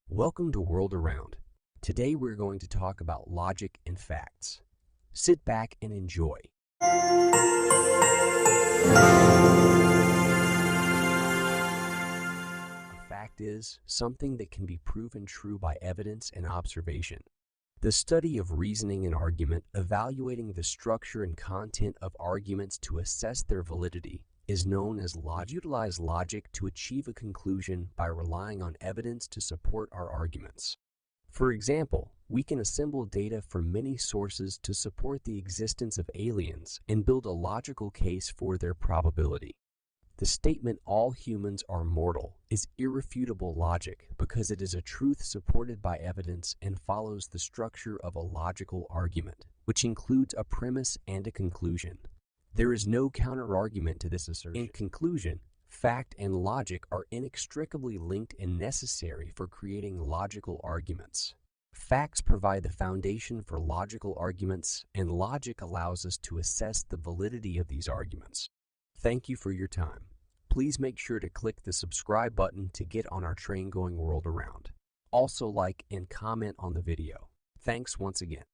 Welcome to World Around. Today we're going to talk about logic and facts. Sit back and enjoy. A fact is something that can be proven true by evidence and observation. The study of reasoning and argument, evaluating the structure and content of arguments to assess their validity, is known as logic. We utilize logic to achieve a conclusion by relying on evidence to support our arguments. For example, we can assemble data from many sources to support the existence of aliens and build a logical case for their probability. The statement, "all humans are mortal," is irrefutable logic because it is a truth supported by evidence and follows the structure of a logical argument, which includes a premise and a conclusion. There is no counter-argument to this assertion. In conclusion, fact and logic are inextricably linked and necessary for creating logical arguments. Facts provide the foundation for logical arguments, and logic allows us to assess the validity of these arguments. Thank you for your time. Please make sure to click the subscribe button to get on our train going world around. Also like and comment on the video. Thanks once again.